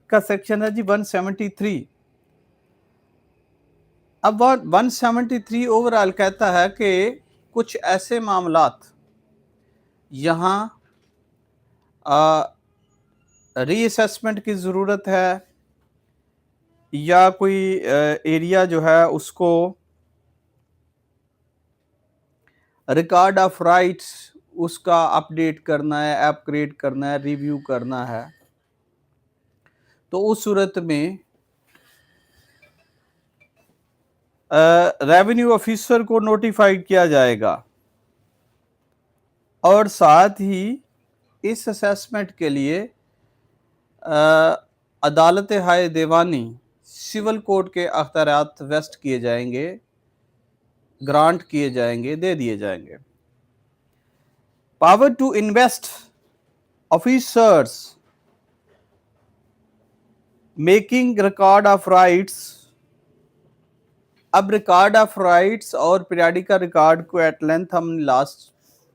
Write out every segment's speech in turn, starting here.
का सेक्शन है जी 173। अब 173 ओवरऑल कहता है कि कुछ ऐसे मामलात यहाँ रीअसेसमेंट की ज़रूरत है या कोई एरिया जो है उसको रिकॉर्ड ऑफ राइट्स उसका अपडेट करना है, अपग्रेड करना है, रिव्यू करना है, तो उस सूरत में रेवेन्यू ऑफिसर को नोटिफाइड किया जाएगा और साथ ही इस असेसमेंट के लिए अदालत हाय दीवानी सिविल कोर्ट के अख्तियारात वेस्ट किए जाएंगे, ग्रांट किए जाएंगे, दे दिए जाएंगे। Power to invest officers making record of rights. अब रिकॉर्ड ऑफ राइट्स और पीरियडिकल रिकॉर्ड को एट लेंथ हम लास्ट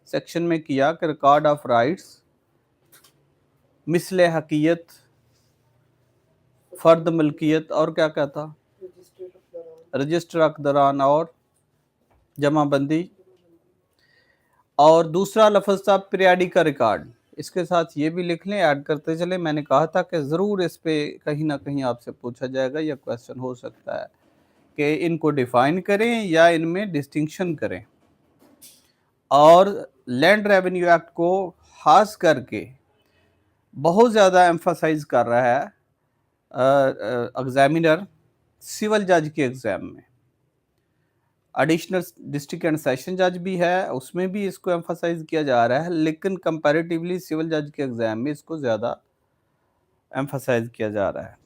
सेक्शन में किया कि रिकॉर्ड ऑफ राइट्स मिसले हकीयत, फर्द मलकियत और क्या कहता, रजिस्टर अकदरान और जमाबंदी, और दूसरा लफ्ज़ था पीरियडिकल रिकॉर्ड। इसके साथ ये भी लिख लें, ऐड करते चले। मैंने कहा था कि ज़रूर इस पे कहीं ना कहीं आपसे पूछा जाएगा या क्वेश्चन हो सकता है कि इनको डिफाइन करें या इनमें डिस्टिंक्शन करें। और लैंड रेवेन्यू एक्ट को खास करके बहुत ज़्यादा एम्फसाइज कर रहा है एग्जामिनर सिविल जज के एग्ज़ाम में। एडिशनल डिस्ट्रिक्ट एंड सेशन जज भी है, उसमें भी इसको एम्फसाइज किया जा रहा है, लेकिन कंपैरेटिवली सिविल जज के एग्ज़ाम में इसको ज़्यादा एम्फसाइज किया जा रहा है।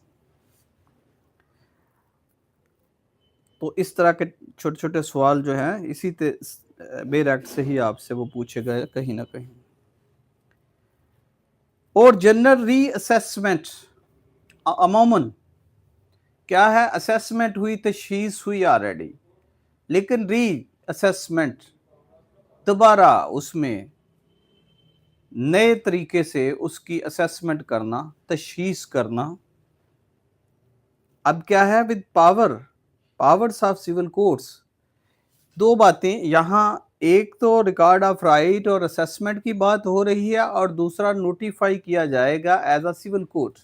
तो इस तरह के छोटे छोटे सवाल जो हैं इसी बेर एक्ट से ही आपसे वो पूछे गए कहीं ना कहीं। और जनरल रीअसेसमेंट अमूमन क्या है, असेसमेंट हुई, तशखीस हुई ऑलरेडी, लेकिन री असेसमेंट दोबारा उसमें नए तरीके से उसकी असेसमेंट करना, तशखीस करना। अब क्या है with powers of civil courts, दो बातें यहाँ, एक तो रिकॉर्ड ऑफ राइट और असेसमेंट की बात हो रही है और दूसरा नोटिफाई किया जाएगा एज अ सिविल कोर्ट।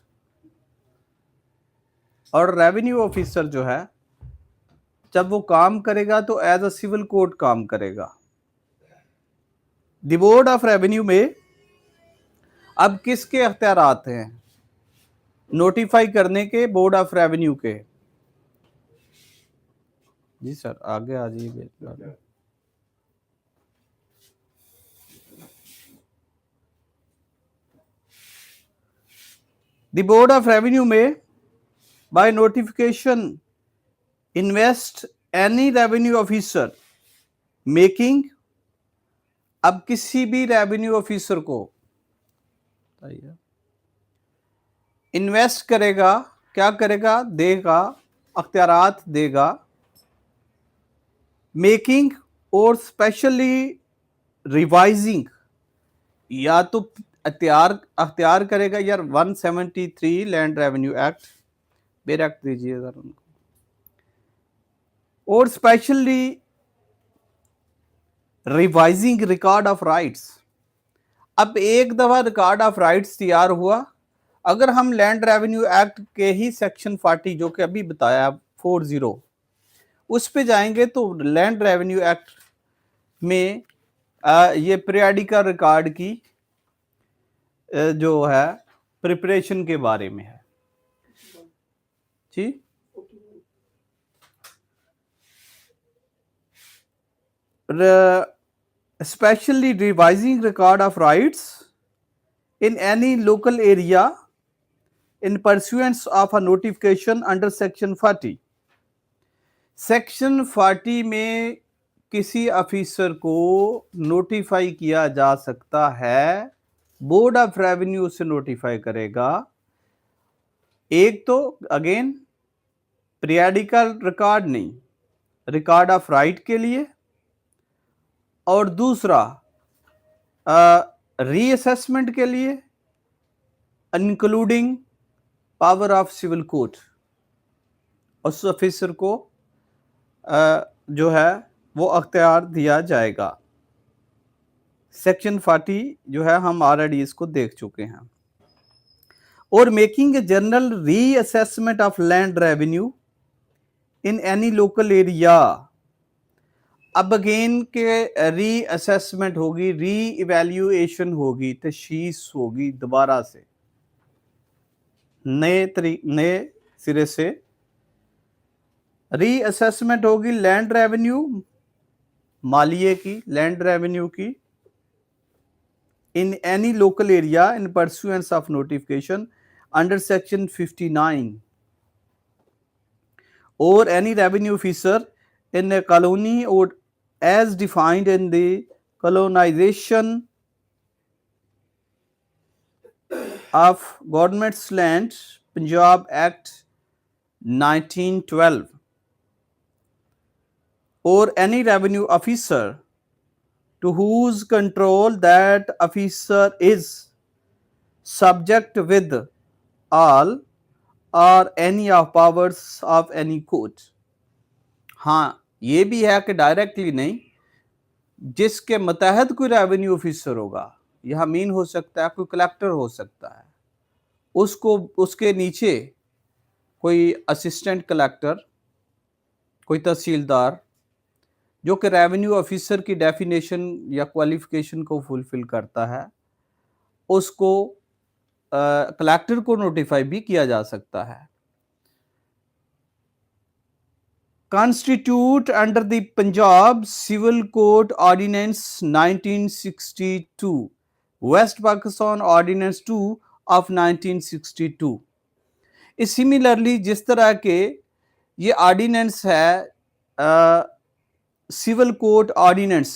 और रेवेन्यू ऑफिसर जो है जब वो काम करेगा तो एज अ सिविल कोर्ट काम करेगा। द बोर्ड ऑफ रेवेन्यू में अब किसके अख्तियारात हैं नोटिफाई करने के? बोर्ड ऑफ रेवेन्यू के। जी सर आगे आ जाइए। द बोर्ड ऑफ रेवेन्यू में by notification invest any revenue officer making, अब किसी भी रेवेन्यू ऑफिसर को इन्वेस्ट करेगा, क्या करेगा, देगा, अख्तियारात देगा, मेकिंग और स्पेशली रिवाइजिंग, या तो अख्तियार करेगा यार 173 लैंड रेवेन्यू एक्ट, बेर एक्ट दीजिए उनको, और specially revising record of rights. अब एक दफा रिकॉर्ड ऑफ राइट्स तैयार हुआ, अगर हम लैंड रेवेन्यू एक्ट के ही सेक्शन 40 जो कि अभी बताया 40 उस पे जाएंगे तो लैंड रेवेन्यू एक्ट में ये पीरियडिकल रिकॉर्ड की जो है प्रिपरेशन के बारे में है। जी especially revising record of rights in any local area in pursuance of a notification under section 40। Section 40 में किसी ऑफिसर को नोटिफाई किया जा सकता है, बोर्ड ऑफ रेवेन्यू से नोटिफाई करेगा। एक तो अगेन पीरियडिकल रिकॉर्ड नहीं, रिकॉर्ड ऑफ राइट के लिए, और दूसरा रीअसेसमेंट के लिए, including power of civil court, उस ऑफिसर को जो है वो अख्तियार दिया जाएगा। सेक्शन 40 जो है हम ऑलरेडी इसको देख चुके हैं। और making a general reassessment of land revenue in any local area. अब अगेन के रीअसेसमेंट होगी, री इवैल्यूएशन होगी, तशीस होगी दोबारा से नए सिरे से रीअसेसमेंट होगी लैंड रेवेन्यू, मालिये की, लैंड रेवेन्यू की in any local area in pursuance of notification under section 59, or any revenue officer in a colony or as defined in the colonization of government's land Punjab Act 1912, or any revenue officer to whose control that officer is subject with all or any of powers of any court। हाँ, ये भी है कि directly नहीं, जिसके मतहत कोई revenue officer होगा, यह मीन हो सकता है, कोई कलेक्टर हो सकता है, उसको उसके नीचे कोई असिस्टेंट कलेक्टर, कोई तहसीलदार जो कि रेवेन्यू ऑफिसर की डेफिनेशन या क्वालिफिकेशन को फुलफिल करता है, उसको कलेक्टर को नोटिफाई भी किया जा सकता है। Constitute under the Punjab civil code ordinance 1962, west Pakistan ordinance 2 of 1962। Similarly जिस तरह के ये ऑर्डिनेंस है सिविल कोड ऑर्डिनेंस,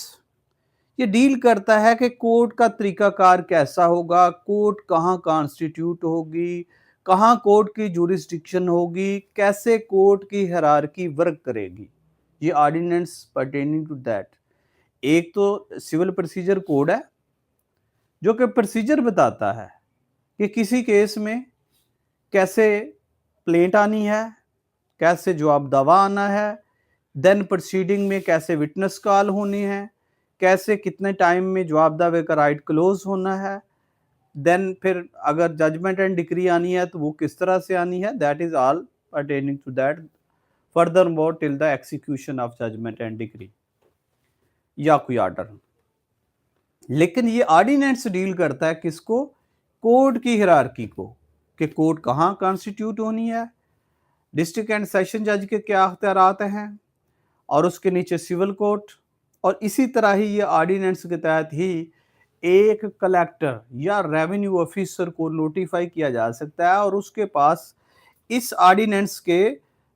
ये डील करता है कि कोर्ट का तरीकाकार कैसा होगा, कोर्ट कहाँ कॉन्स्टिट्यूट होगी, कहाँ कोर्ट की जुरिस्डिक्शन होगी, कैसे कोर्ट की हायरार्की वर्क करेगी। ये ऑर्डिनेंस पर्टेनिंग टू दैट। एक तो सिविल प्रोसीजर कोड है जो कि प्रोसीजर बताता है कि किसी केस में कैसे प्लेंट आनी है, कैसे जवाब दावा आना है, देन प्रोसीडिंग में कैसे विटनेस कॉल होनी है, कैसे कितने टाइम में जवाब दावे का राइट क्लोज होना है, देन फिर अगर जजमेंट एंड डिक्री आनी है तो वो किस तरह से आनी है। That is all pertaining to that further more till the execution of judgment and decree या कोई ऑर्डर। लेकिन ये ऑर्डिनेंस डील करता है किसको, कोर्ट की हिरार्की को, कि कोर्ट कहाँ कॉन्स्टिट्यूट होनी है, डिस्ट्रिक्ट एंड सेशन जज के क्या अख्तियारात हैं, और उसके नीचे सिविल कोर्ट। और इसी तरह ही ये ऑर्डिनेंस के तहत ही एक कलेक्टर या रेवेन्यू ऑफिसर को नोटिफाई किया जा सकता है और उसके पास इस ऑर्डिनेंस के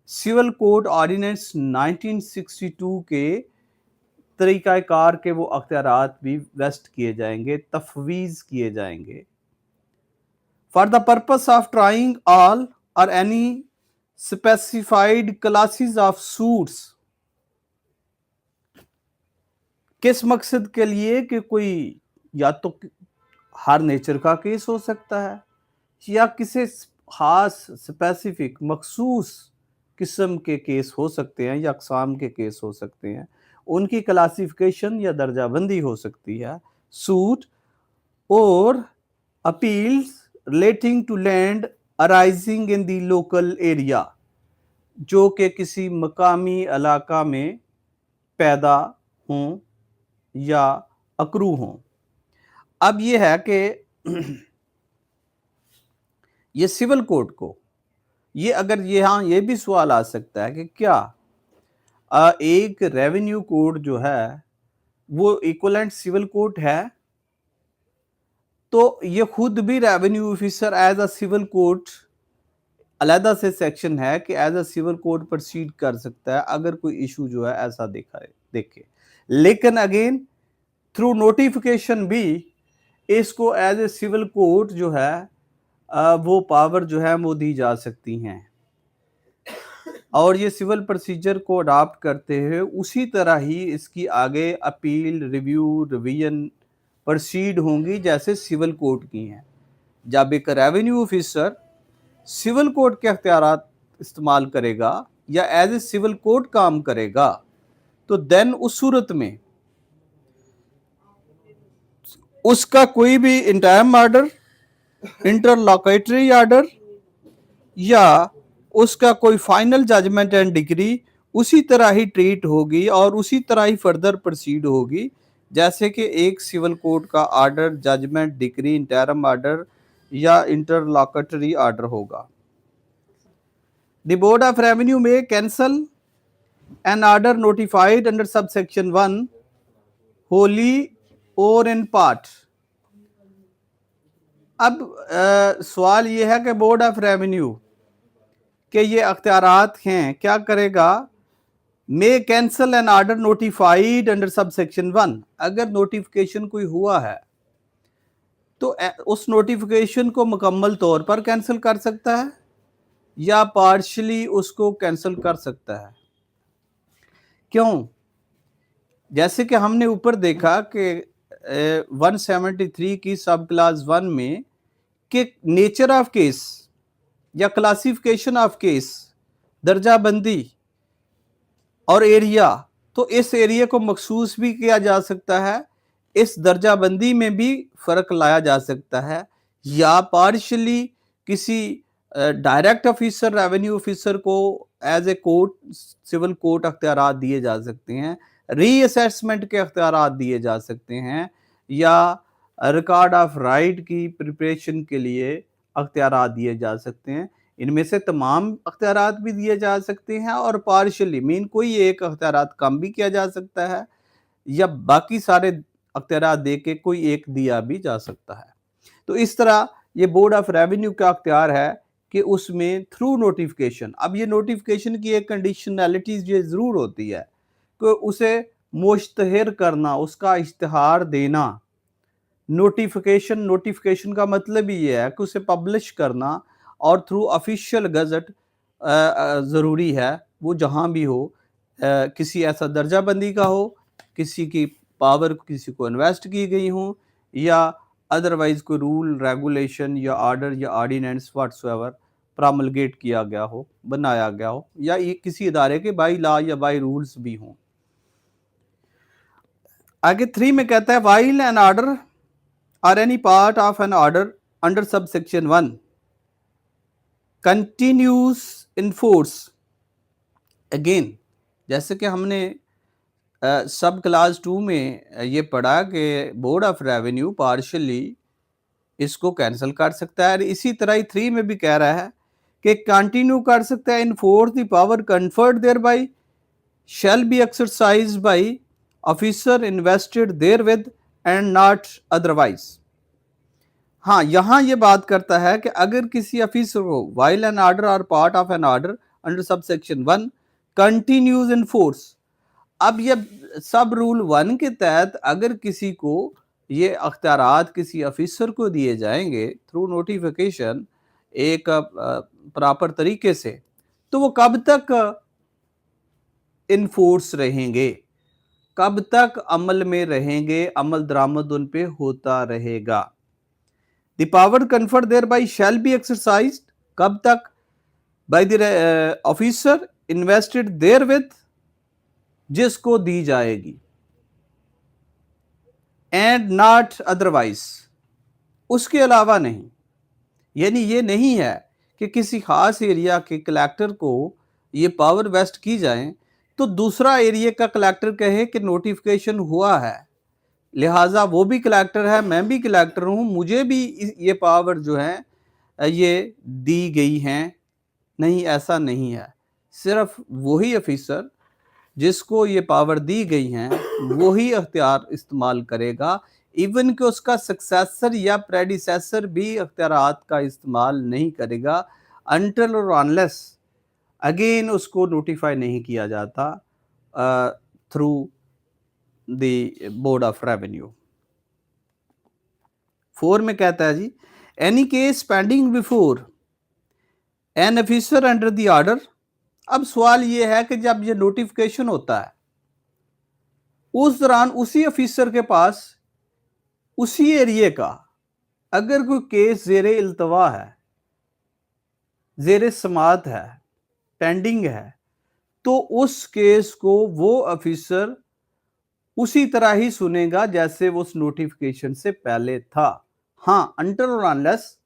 सिविल कोड ऑर्डिनेंस 1962 के तरीक़ाकार के वो अख्तियारात भी वेस्ट किए जाएंगे, तफवीज़ किए जाएंगे। For the purpose of trying all or any specified classes of suits, किस मकसद के लिए कि कोई या तो हर नेचर का केस हो सकता है या किसी खास स्पेसिफिक मखसूस किस्म के केस हो सकते हैं या अक़साम के केस हो सकते हैं, उनकी क्लासिफिकेशन या दर्जाबंदी हो सकती है। सूट और appeals relating to land arising in the local area, जो कि किसी मकामी इलाका में पैदा हों या अकरू हों। अब ये है कि ये सिविल कोड को, ये अगर यहाँ ये भी सवाल आ सकता है कि क्या एक रेवेन्यू कोड जो है वो इक्विवेलेंट सिविल कोड है, तो ये खुद भी revenue officer as a civil code अलहदा से सेक्शन है कि as a civil code proceed कर सकता है अगर कोई इशू जो है ऐसा देखे। लेकिन अगेन थ्रू नोटिफिकेशन भी इसको एज ए सिविल कोड जो है वो पावर जो है वो दी जा सकती हैं, और ये सिविल प्रोसीजर को अडॉप्ट करते हुए उसी तरह ही इसकी आगे अपील, रिव्यू, रिवीजन प्रोसीड होंगी जैसे सिविल कोर्ट की हैं। जब एक रेवेन्यू ऑफिसर सिविल कोर्ट के अख्तियारात इस्तेमाल करेगा या एज ए सिविल कोर्ट काम करेगा, तो देन उस सूरत में उसका कोई भी इंटरिम ऑर्डर, इंटरलॉकेटरी ऑर्डर या उसका कोई फाइनल जजमेंट एंड डिग्री उसी तरह ही ट्रीट होगी और उसी तरह ही फर्दर प्रोसीड होगी जैसे कि एक सिविल कोर्ट का order, judgment, degree, interim order या इंटरलॉकेटरी ऑर्डर होगा। द बोर्ड ऑफ रेवेन्यू में cancel an order notified under subsection 1 wholly और इन पार्ट। अब सवाल ये है कि बोर्ड ऑफ रेवेन्यू के ये अख्तियारात हैं, क्या करेगा? May cancel an order notified under subsection 1। अगर नोटिफिकेशन कोई हुआ है तो उस नोटिफिकेशन को मुकम्मल तौर पर कैंसिल कर सकता है या पार्शली उसको कैंसिल कर सकता है। क्यों? जैसे कि हमने ऊपर देखा कि 173 की सब क्लास 1 में कि नेचर ऑफ केस या क्लासिफिकेशन ऑफ केस, दर्जा बंदी और एरिया, तो इस एरिया को मखसूस भी किया जा सकता है, इस दर्जा बंदी में भी फर्क लाया जा सकता है या पार्शली किसी डायरेक्ट ऑफिसर, रेवेन्यू ऑफिसर को as a court, civil court अख्तियारात दिए जा सकते हैं, रीअसेसमेंट के अख्तियारात दिए जा सकते हैं या रिकॉर्ड ऑफ राइट की प्रिपरेशन के लिए अख्तियारात दिए जा सकते हैं। इनमें से तमाम अख्तियारात भी दिए जा सकते हैं और पार्शली मीन कोई एक अख्तियारात कम भी किया जा सकता है या बाकी सारे अख्तियारात दे के कोई एक दिया भी जा सकता है। तो इस तरह ये बोर्ड ऑफ रेवेन्यू का अख्तियार है कि उसमें थ्रू नोटिफिकेशन, अब ये नोटिफिकेशन की एक कंडीशनैलिटीज ये ज़रूर होती है कि उसे मुश्तहर करना, उसका इश्तिहार देना। नोटिफिकेशन का मतलब ही ये है कि उसे पब्लिश करना और थ्रू ऑफिशियल गजट ज़रूरी है, वो जहाँ भी हो, किसी ऐसा दर्जा बंदी का हो, किसी की पावर किसी को इन्वेस्ट की गई हो या अदरवाइज कोई रूल, रेगुलेशन या ऑर्डर या ऑर्डिनेंस व्हाटसोएवर प्रामलगेट किया गया हो, बनाया गया हो या ये किसी इदारे के बाई लॉ या बाई रूल्स भी हों। आगे 3 में कहता है वाइल एन ऑर्डर और any part of an order under subsection 1 continues in force. Again जैसे कि हमने सब क्लास 2 में ये पढ़ा कि बोर्ड ऑफ रेवेन्यू पार्शली इसको कैंसिल कर सकता है, इसी तरह 3 में भी कह रहा है कि कंटिन्यू कर सकता है। In force the power conferred there by shall be exercise by officer invested there with and not otherwise. हाँ, यहां ये बात करता है कि अगर किसी ऑफिसर को वाइल एन ऑर्डर और part of an order under subsection 1 continues in force. अब ये सब रूल 1 के तहत अगर किसी को ये अख्तियारात किसी ऑफिसर को दिए जाएंगे थ्रू नोटिफिकेशन एक प्रॉपर तरीके से, तो वो कब तक इनफोर्स रहेंगे, कब तक अमल में रहेंगे, अमल दरामद उन पे होता रहेगा। The power conferred there by shall be exercised, कब तक? By the officer invested there with, जिसको दी जाएगी, एंड नॉट अदरवाइज, उसके अलावा नहीं। यानी ये नहीं है कि किसी खास एरिया के कलेक्टर को ये पावर वेस्ट की जाए तो दूसरा एरिया का कलेक्टर कहे कि नोटिफिकेशन हुआ है, लिहाजा वो भी कलेक्टर है, मैं भी कलेक्टर हूं, मुझे भी ये पावर जो है ये दी गई हैं। नहीं, ऐसा नहीं है। सिर्फ वही ऑफिसर जिसको ये पावर दी गई हैं वही अख्तियार इस्तेमाल करेगा, इवन कि उसका सक्सेसर या प्रेडिसेसर भी अख्तियारात का इस्तेमाल नहीं करेगा अनटिल और अनलेस अगेन उसको नोटिफाई नहीं किया जाता through the board of revenue. 4 में कहता है जी any case pending before an officer under the order. अब सवाल ये है कि जब ये नोटिफिकेशन होता है उस दौरान उसी ऑफिसर के पास उसी एरिया का अगर कोई केस ज़ेरे इल्तवा है ज़ेर समाअत है, पेंडिंग है, तो उस केस को वो ऑफिसर उसी तरह ही सुनेगा जैसे वो उस नोटिफिकेशन से पहले था। हाँ, अनटिल और अनलेस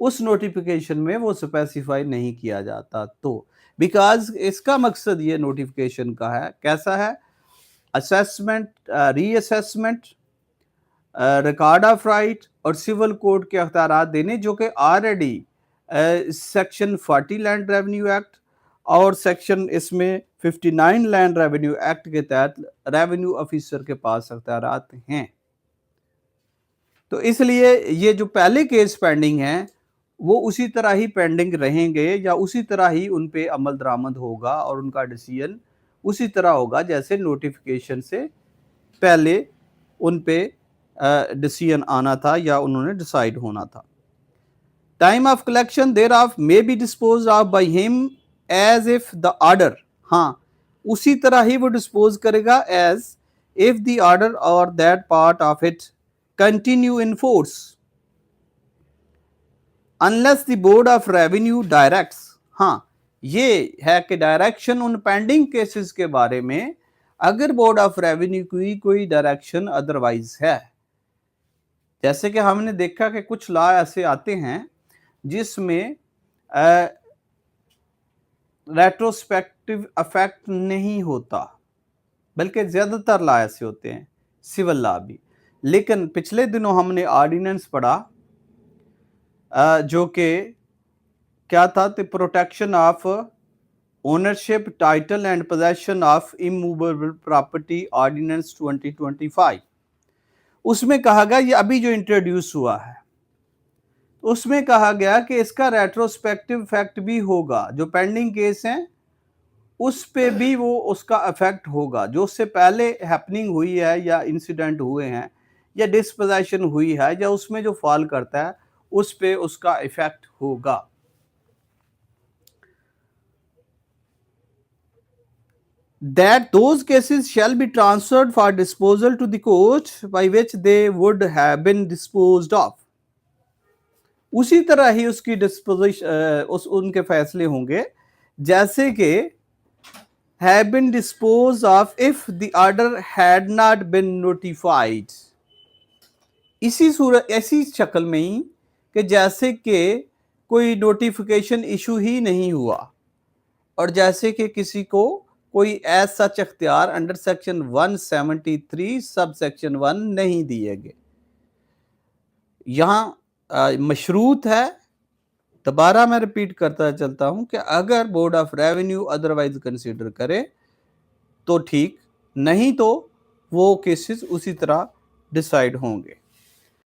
उस नोटिफिकेशन में वो स्पेसिफाई नहीं किया जाता तो, बिकॉज इसका मकसद ये नोटिफिकेशन का है, कैसा है, assessment, reassessment, record of right और सिविल कोड के अख्तियारात देने, जो कि already section 40 land revenue act और सेक्शन इसमें 59 लैंड रेवेन्यू एक्ट के तहत रेवेन्यू ऑफिसर के पास अख्तियारात हैं। तो इसलिए ये जो पहले केस पेंडिंग हैं वो उसी तरह ही पेंडिंग रहेंगे या उसी तरह ही उन पे अमल दरामद होगा और उनका डिसीजन उसी तरह होगा जैसे नोटिफिकेशन से पहले उन पे डिसीजन आना था या उन्होंने डिसाइड होना था। Time of collection there of may be dispose of by him as if the order, हाँ उसी तरह ही वो डिस्पोज करेगा एज इफ द ऑर्डर और that part of it continue in force unless the board of revenue directs. हाँ, ये है कि डायरेक्शन उन पेंडिंग केसेस के बारे में अगर बोर्ड ऑफ रेवेन्यू की कोई डायरेक्शन अदरवाइज है। जैसे कि हमने देखा कि कुछ लॉ ऐसे आते हैं जिसमें रेट्रोस्पेक्टिव इफेक्ट नहीं होता, बल्कि ज्यादातर लॉ ऐसे होते हैं, सिविल लॉ भी। लेकिन पिछले दिनों हमने ऑर्डिनेंस पढ़ा जो कि क्या था, the protection of ownership title and possession of immovable property ordinance 2025। उसमें कहा गया, ये अभी जो इंट्रोड्यूस हुआ है, उसमें कहा गया कि इसका रेट्रोस्पेक्टिव इफेक्ट भी होगा, जो पेंडिंग केस हैं उस पे भी वो उसका इफेक्ट होगा, जो उससे पहले हैपनिंग हुई है या इंसिडेंट हुए हैं या डिस्पोजेशन हुई है या उसमें जो फॉल करता है उस पे उसका इफेक्ट होगा। That those cases shall be transferred for disposal to the court by which they would have been disposed of। उसी तरह ही उसकी डिस्पोजिशन उनके फैसले होंगे जैसे कि have been disposed of if the order had not been notified। इसी सूरत, ऐसी शक्ल में ही कि जैसे कि कोई नोटिफिकेशन इशू ही नहीं हुआ और जैसे कि किसी को कोई एज सच अख्तियार अंडर सेक्शन 173 सब सेक्शन 1 नहीं दिए गए। यहाँ मशरूत है, दोबारा मैं रिपीट करता चलता हूं कि अगर board of revenue otherwise consider करे तो ठीक, नहीं तो वो केसेस उसी तरह डिसाइड होंगे।